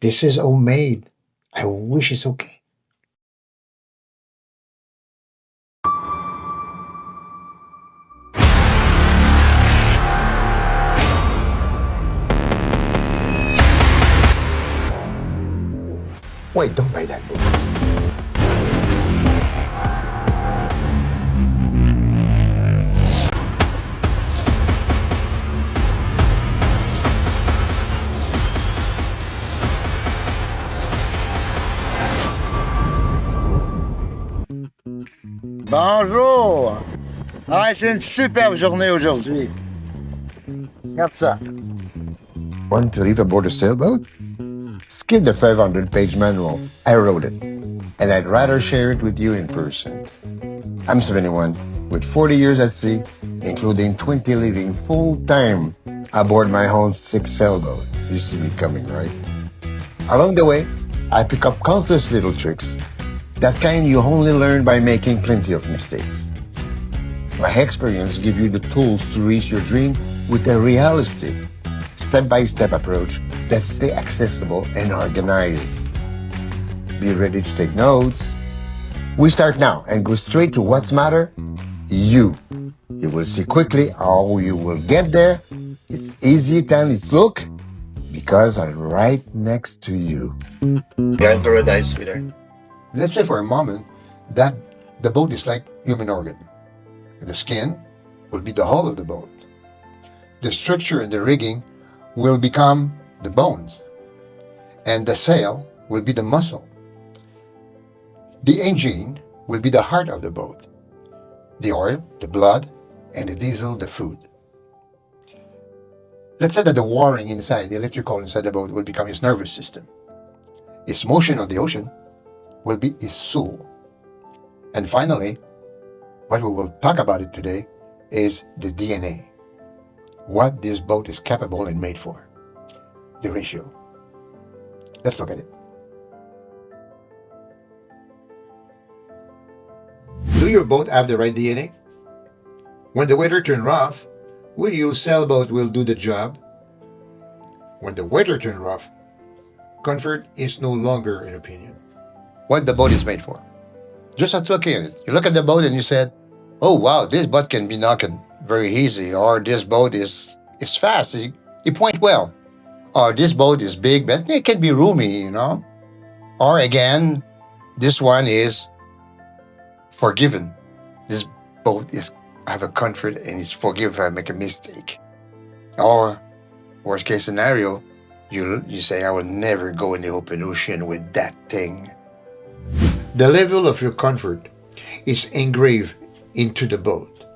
This is homemade. I wish it's okay. Wait, don't buy that book. Bonjour! Ah, c'est une superbe journée aujourd'hui. Regarde ça. Want to leave aboard a sailboat? Skip the 500-page manual. I wrote it, and I'd rather share it with you in person. I'm 71, with 40 years at sea, including 20 living full-time aboard my own 6 sailboat. You see me coming, right? Along the way, I pick up countless little tricks, that kind you only learn by making plenty of mistakes. My experience gives you the tools to reach your dream with a realistic, step-by-step approach that stay accessible and organized. Be ready to take notes. We start now and go straight to what's matter, you. You will see quickly how you will get there. It's easy than it look because I'm right next to you. You're in paradise, sweetheart. Let's say for a moment that the boat is like human organ. The skin will be the hull of the boat. The structure and the rigging will become the bones. And the sail will be the muscle. The engine will be the heart of the boat. The oil, the blood, and the diesel, the food. Let's say that the wiring inside, the electrical inside the boat will become his nervous system. His motion on the ocean will be his soul. And finally, what we will talk about it today is the DNA. What this boat is capable and made for. The ratio. Let's look at it. Do your boat have the right DNA? When the weather turns rough, will your sailboat will do the job? When the weather turns rough, comfort is no longer an opinion. What the boat is made for. Just as looking at it. You look at the boat and you said, oh wow, this boat can be knocked very easy, or this boat is fast, it point well. Or this boat is big, but it can be roomy, you know. Or again, this one is forgiven. This boat is have a comfort and it's forgiven if I make a mistake. Or worst case scenario, you say I will never go in the open ocean with that thing. The level of your comfort is engraved into the boat.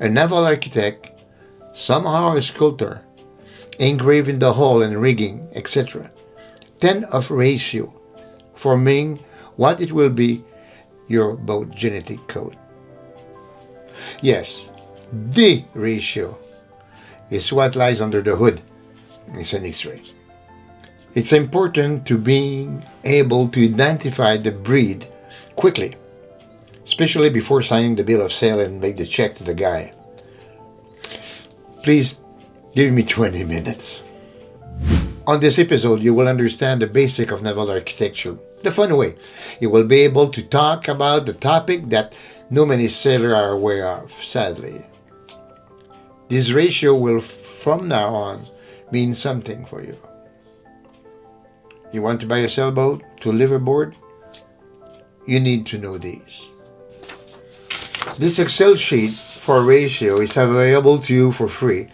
A naval architect, somehow a sculptor, engraved in the hull and rigging, etc. 10 of ratio, forming what it will be your boat genetic code. Yes, the ratio is what lies under the hood. It's an X-ray. It's important to being able to identify the breed quickly, especially before signing the bill of sale and make the check to the guy. Please give me 20 minutes. On this episode, you will understand the basic of naval architecture, the fun way. You will be able to talk about the topic that no many sailors are aware of, sadly. This ratio will, from now on, mean something for you. You want to buy a sailboat to live aboard? You need to know these. This Excel sheet for ratio is available to you for free,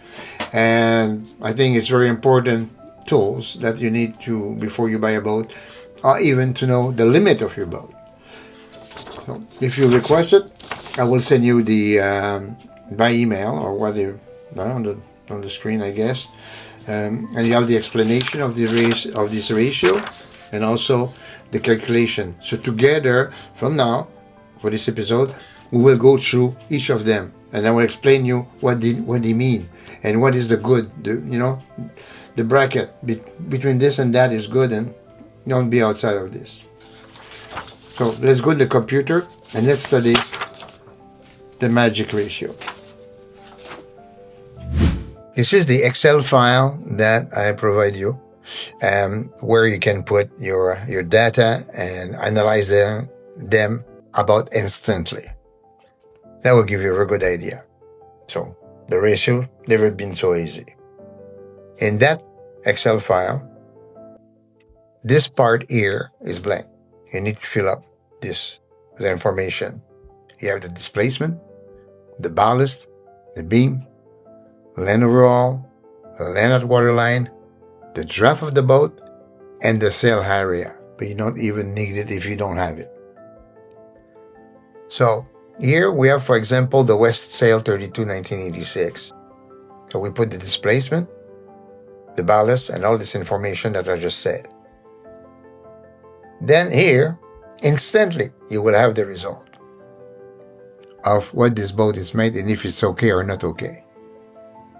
and I think it's very important tools that you need to before you buy a boat, or even to know the limit of your boat. So if you request it, I will send you the by email or whether on the screen, I guess. And you have the explanation of this ratio and also the calculation. So together, from now, for this episode, we will go through each of them, and I will explain you what they mean and what is the good. The bracket between this and that is good, and don't be outside of this. So let's go to the computer and let's study the magic ratio. This is the Excel file that I provide you. where you can put your data and analyze them about instantly. That will give you a very good idea. So the ratio never been so easy. In that Excel file, this part here is blank. You need to fill up the information. You have the displacement, the ballast, the beam, land overall, land at waterline, the draft of the boat, and the sail area. But you don't even need it if you don't have it. So here we have, for example, the West Sail 32 1986. So we put the displacement, the ballast, and all this information that I just said. Then here, instantly, you will have the result of what this boat is made and if it's okay or not okay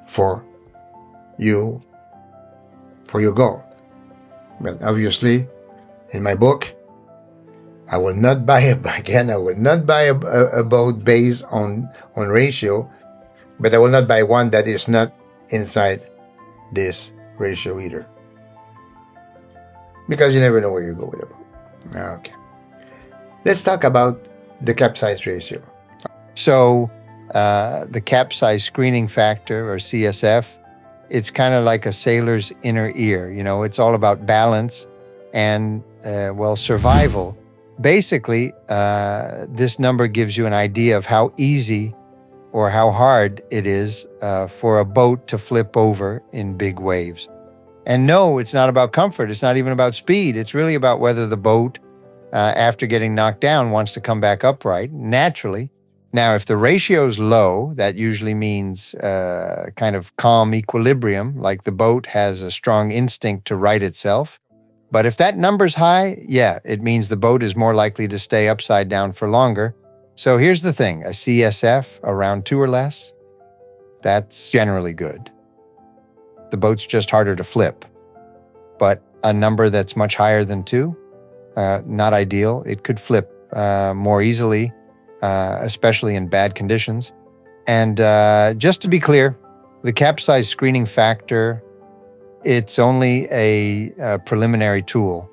for your goal. But obviously, in my book, I will not buy a boat based on ratio, but I will not buy one that is not inside this ratio either. Because you never know where you go with a boat. Okay. Let's talk about the capsize ratio. So, the capsize screening factor, or CSF, it's kind of like a sailor's inner ear. It's all about balance and, survival. Basically, this number gives you an idea of how easy or how hard it is for a boat to flip over in big waves. And no, it's not about comfort. It's not even about speed. It's really about whether the boat, after getting knocked down, wants to come back upright naturally. Now, if the ratio's low, that usually means kind of calm equilibrium, like the boat has a strong instinct to right itself. But if that number's high, yeah, it means the boat is more likely to stay upside down for longer. So here's the thing, a CSF around 2 or less, that's generally good. The boat's just harder to flip. But a number that's much higher than 2, not ideal. It could flip more easily, especially in bad conditions. And just to be clear, the capsize screening factor, it's only a preliminary tool.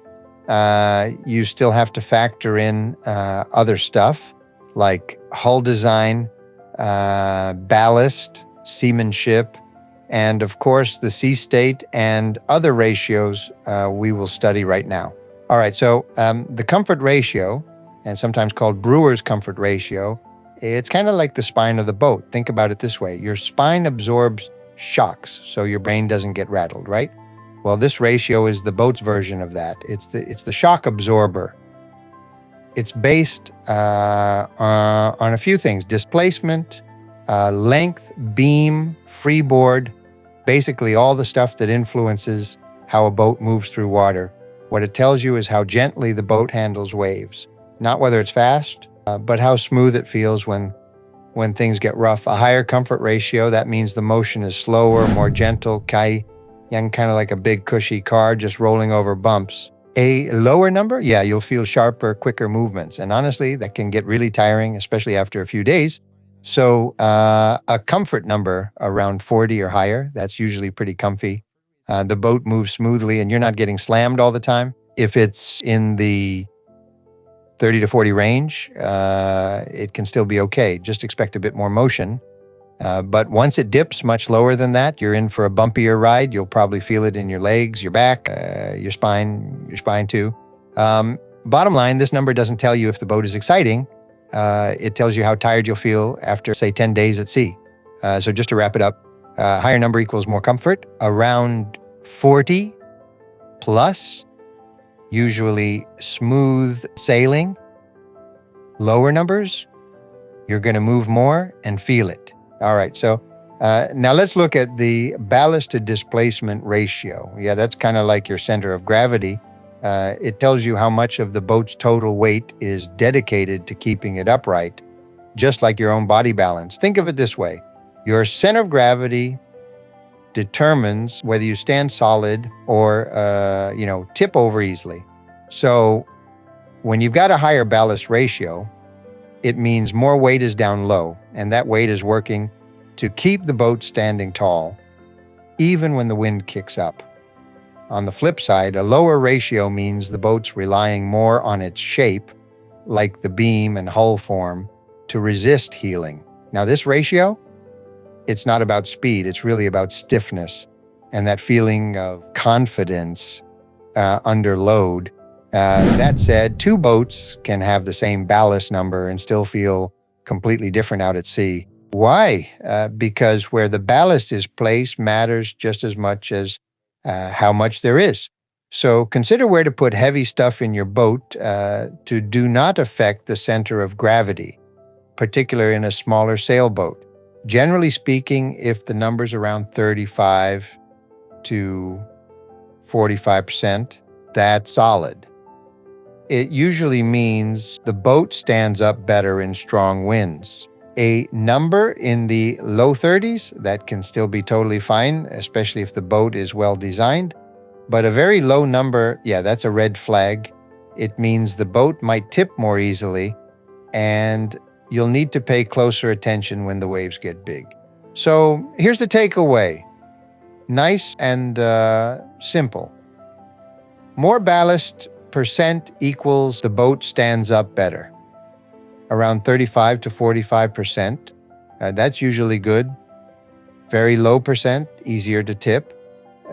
You still have to factor in other stuff like hull design, ballast, seamanship, and of course the sea state and other ratios we will study right now. All right, so the comfort ratio, and sometimes called Brewer's comfort ratio, it's kind of like the spine of the boat. Think about it this way. Your spine absorbs shocks, so your brain doesn't get rattled, right? Well, this ratio is the boat's version of that. It's the shock absorber. It's based on a few things: displacement, length, beam, freeboard, basically all the stuff that influences how a boat moves through water. What it tells you is how gently the boat handles waves. Not whether it's fast, but how smooth it feels when things get rough. A higher comfort ratio, that means the motion is slower, more gentle, kind of like a big cushy car just rolling over bumps. A lower number, yeah, you'll feel sharper, quicker movements. And honestly, that can get really tiring, especially after a few days. So a comfort number around 40 or higher, that's usually pretty comfy. The boat moves smoothly and you're not getting slammed all the time. If it's in the 30 to 40 range, it can still be okay. Just expect a bit more motion. But once it dips much lower than that, you're in for a bumpier ride. You'll probably feel it in your legs, your back, your spine too. Bottom line, this number doesn't tell you if the boat is exciting. It tells you how tired you'll feel after, say, 10 days at sea. So just to wrap it up, higher number equals more comfort. Around 40 plus, usually smooth sailing. Lower numbers, you're going to move more and feel it. All right, so now let's look at the ballast to displacement ratio. Yeah, that's kind of like your center of gravity. It tells you how much of the boat's total weight is dedicated to keeping it upright, just like your own body balance. Think of it this way. Your center of gravity determines whether you stand solid or, tip over easily. So when you've got a higher ballast ratio, it means more weight is down low, and that weight is working to keep the boat standing tall, even when the wind kicks up. On the flip side, a lower ratio means the boat's relying more on its shape, like the beam and hull form, to resist heeling. Now this ratio, it's not about speed, it's really about stiffness and that feeling of confidence under load. That said, two boats can have the same ballast number and still feel completely different out at sea. Why? Because where the ballast is placed matters just as much as how much there is. So consider where to put heavy stuff in your boat to do not affect the center of gravity, particularly in a smaller sailboat. Generally speaking, if the number's around 35 to 45%, that's solid. It usually means the boat stands up better in strong winds. A number in the low 30s, that can still be totally fine, especially if the boat is well designed. But a very low number, that's a red flag. It means the boat might tip more easily, and you'll need to pay closer attention when the waves get big. So here's the takeaway. Nice and simple. More ballast percent equals the boat stands up better. Around 35 to 45%. That's usually good. Very low percent, easier to tip.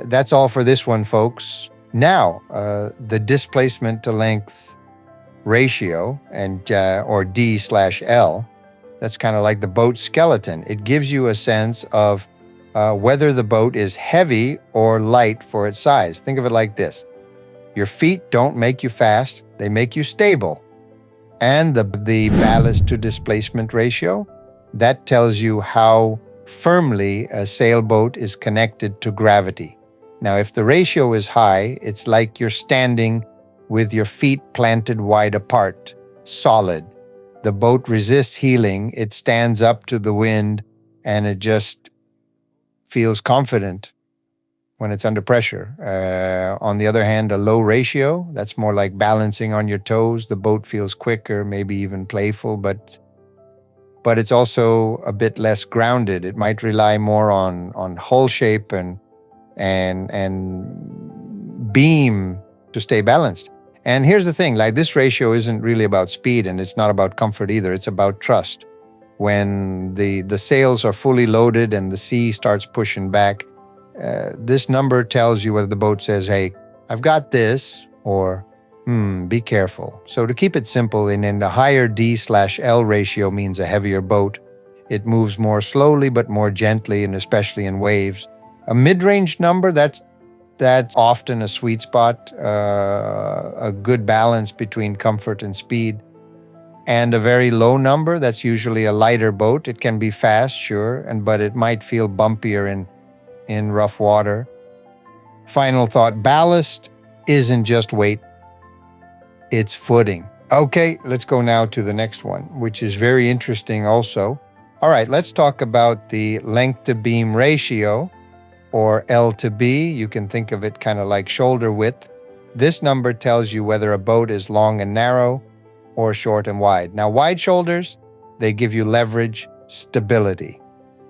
That's all for this one, folks. Now, the displacement to length ratio, and or D/L, that's kind of like the boat skeleton. It gives you a sense of whether the boat is heavy or light for its size. Think of it like this. Your feet don't make you fast, they make you stable. And the ballast to displacement ratio, that tells you how firmly a sailboat is connected to gravity. Now, if the ratio is high, it's like you're standing with your feet planted wide apart, solid. The boat resists heeling, it stands up to the wind, and it just feels confident when it's under pressure. On the other hand, a low ratio, that's more like balancing on your toes. The boat feels quicker, maybe even playful, but it's also a bit less grounded. It might rely more on hull shape and beam to stay balanced. And here's the thing, like this ratio isn't really about speed, and it's not about comfort either. It's about trust. When the sails are fully loaded and the sea starts pushing back, this number tells you whether the boat says, hey, I've got this, or be careful. So to keep it simple, in a higher D/L ratio means a heavier boat. It moves more slowly but more gently, and especially in waves. A mid-range number, that's often a sweet spot, a good balance between comfort and speed. And a very low number, that's usually a lighter boat. It can be fast, sure, but it might feel bumpier in rough water. Final thought, ballast isn't just weight, it's footing. Okay, let's go now to the next one, which is very interesting also. All right, let's talk about the length to beam ratio, or L to B. You can think of it kind of like shoulder width. This number tells you whether a boat is long and narrow or short and wide. Now, wide shoulders, they give you leverage, stability.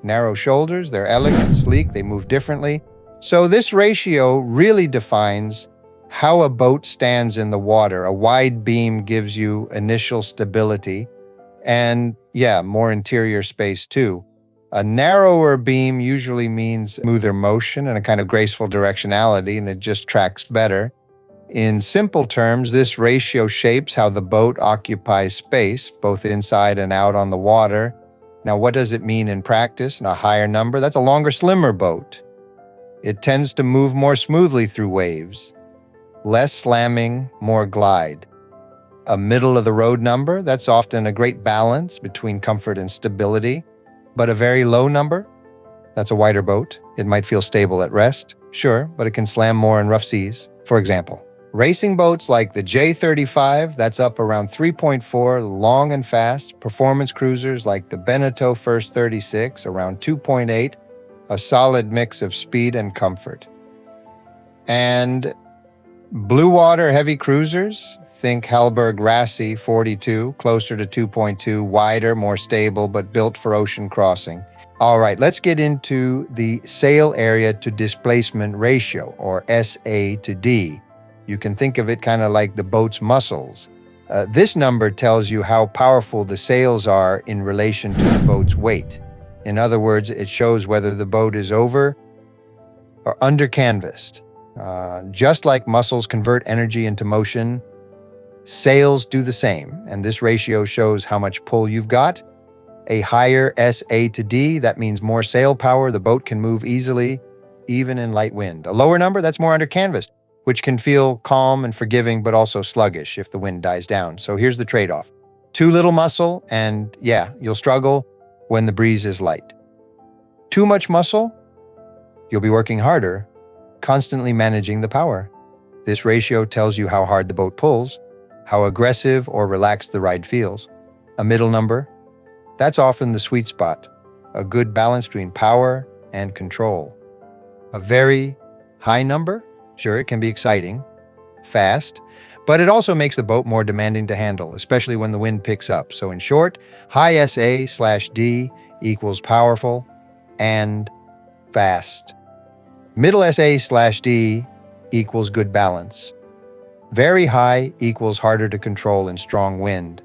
Narrow shoulders, they're elegant, sleek, they move differently. So this ratio really defines how a boat stands in the water. A wide beam gives you initial stability and, more interior space too. A narrower beam usually means smoother motion and a kind of graceful directionality, and it just tracks better. In simple terms, this ratio shapes how the boat occupies space, both inside and out on the water. Now, what does it mean in practice? A higher number, that's a longer, slimmer boat. It tends to move more smoothly through waves. Less slamming, more glide. A middle-of-the-road number, that's often a great balance between comfort and stability. But a very low number, that's a wider boat. It might feel stable at rest, sure, but it can slam more in rough seas. For example, racing boats like the J35, that's up around 3.4, long and fast. Performance cruisers like the Beneteau First 36, around 2.8, a solid mix of speed and comfort. And blue water heavy cruisers, think Halberg Rassi 42, closer to 2.2, wider, more stable, but built for ocean crossing. All right, let's get into the sail area to displacement ratio, or SA to D. You can think of it kind of like the boat's muscles. This number tells you how powerful the sails are in relation to the boat's weight. In other words, it shows whether the boat is over or under canvassed. Just like muscles convert energy into motion, sails do the same, and this ratio shows how much pull you've got. A higher SA to D, that means more sail power, the boat can move easily, even in light wind. A lower number, that's more under canvas, which can feel calm and forgiving, but also sluggish if the wind dies down. So here's the trade-off. Too little muscle, and yeah, you'll struggle when the breeze is light. Too much muscle, you'll be working harder, constantly managing the power. This ratio tells you how hard the boat pulls, how aggressive or relaxed the ride feels. A middle number, that's often the sweet spot, a good balance between power and control. A very high number, sure, it can be exciting, fast, but it also makes the boat more demanding to handle, especially when the wind picks up. So in short, high SA/D equals powerful and fast. Middle SA/D equals good balance. Very high equals harder to control in strong wind.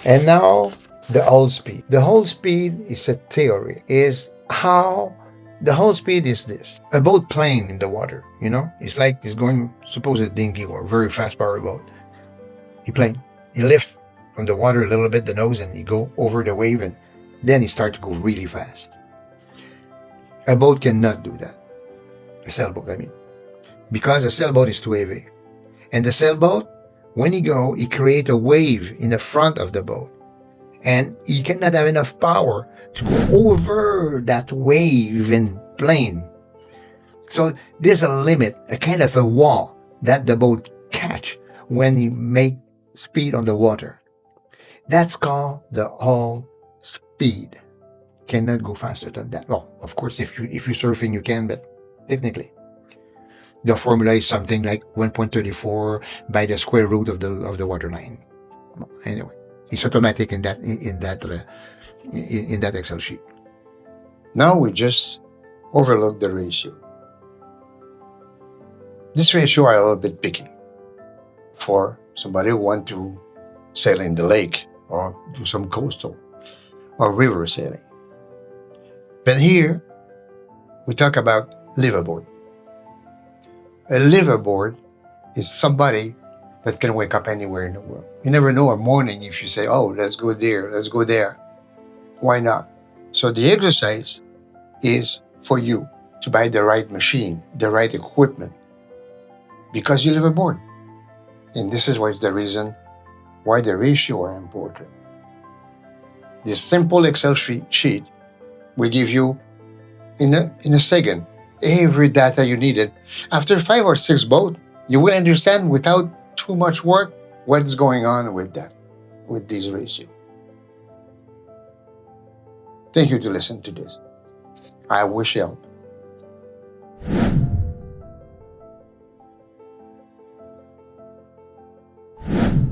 And now, the hull speed. The hull speed is a theory, is how the hull speed is this. A boat plane in the water, it's like it's going, suppose a dinghy or a very fast power boat. He plane, he lift from the water a little bit, the nose, and he go over the wave, and then he start to go really fast. A boat cannot do that. A sailboat, I mean. Because a sailboat is too heavy. And the sailboat, when he create a wave in the front of the boat. And he cannot have enough power to go over that wave and plane. So there's a limit, a kind of a wall that the boat catch when he make speed on the water. That's called the hull speed. Cannot go faster than that. Well, of course, if you're surfing, you can, but technically. The formula is something like 1.34 by the square root of the water line. Anyway, it's automatic in that Excel sheet. Now we just overlook the ratio. This ratio are a little bit picky for somebody who want to sail in the lake or do some coastal or river sailing. But here we talk about liveaboard. A liveaboard is somebody that can wake up anywhere in the world. You never know a morning if you say, oh, let's go there, let's go there. Why not? So the exercise is for you to buy the right machine, the right equipment, because you live aboard. And this is what's the reason why the ratio are important. This simple Excel sheet will give you in a second every data you needed. After 5 or 6 boats, you will understand without too much work what's going on with this ratio. Thank you to listen to this. I wish you help.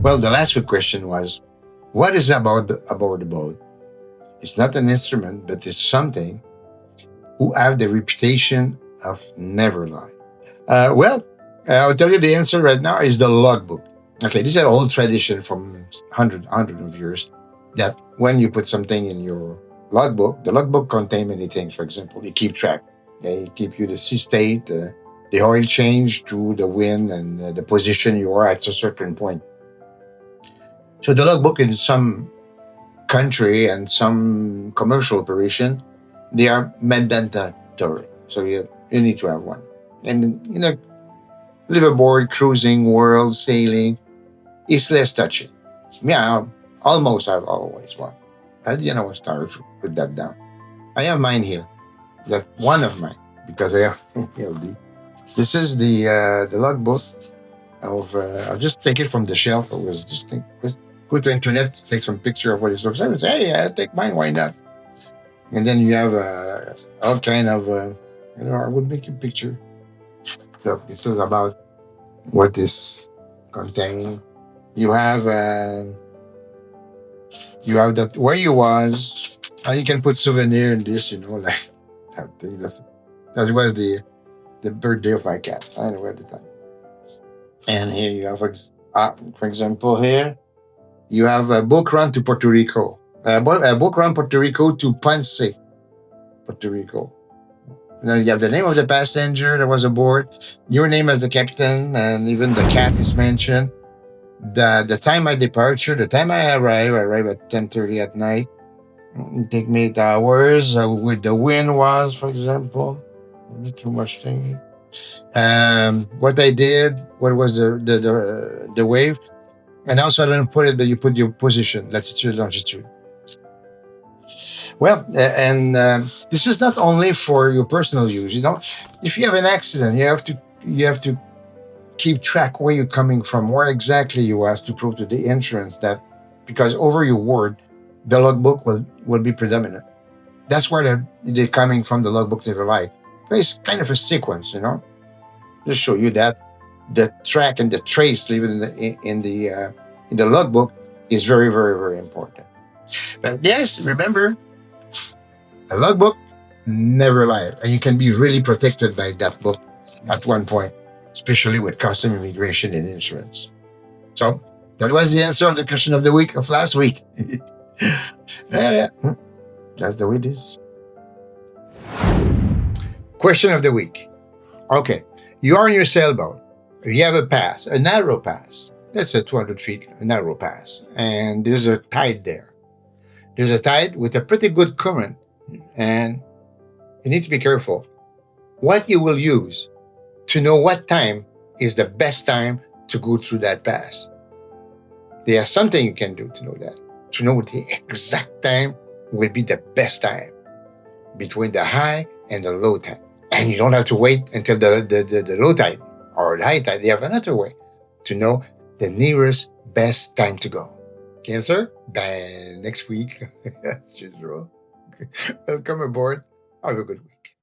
Well, the last week question was, what is aboard the boat? It's not an instrument, but it's something who have the reputation of never lie. I'll tell you the answer right now is the logbook. Okay, this is an old tradition from hundred of years that when you put something in your logbook, the logbook contains many things. For example, you keep track. It keep you the sea state, the oil change to the wind, and the position you are at a certain point. So the logbook in some country and some commercial operation, they are mandatory. So you need to have one. And liveaboard, cruising, world, sailing, it's less touchy. Yeah, almost I've always one. But I start to put that down. I have mine here. That one of mine, because I have this is the logbook of I'll just take it from the shelf. I was just go to internet, take some picture of what it looks like. And say, hey, I'll take mine, why not? And then you have all kind of I would make a picture. So this is about what this containing. You have that where you was, And you can put souvenir in this, like I think that was the birthday of my cat. I know at the time. And here you have, for example, here you have a book run to Puerto Rico. A book run Puerto Rico to Ponce, Puerto Rico. Now you have the name of the passenger that was aboard, your name as the captain, and even the cat is mentioned. The time I departure, the time I arrive at 10:30 at night. It take me 8 hours. With the wind was, for example, not too much thing. What I did, what was the wave, and also I don't put it that you put your position, latitude, longitude. Well, and this is not only for your personal use. If you have an accident, you have to keep track where you're coming from, where exactly you are, to prove to the insurance that, because over your word, the logbook will be predominant. That's where they're coming from. The logbook they rely. It's kind of a sequence, just show you that the track and the trace even in the logbook is very, very, very important. But yes, remember, a logbook never lies, and you can be really protected by that book at one point, especially with custom immigration and insurance. So that was the answer of the question of the week of last week. Yeah, that's the way it is. Question of the week. Okay, you are in your sailboat. You have a pass, a narrow pass. That's a 200 feet, a narrow pass. And there's a tide there. There's a tide with a pretty good current. And you need to be careful what you will use to know what time is the best time to go through that pass. There's something you can do to know that. To know the exact time will be the best time between the high and the low tide. And you don't have to wait until the low tide or the high tide. You have another way to know the nearest best time to go. Answer by next week. Welcome aboard. Have a good week.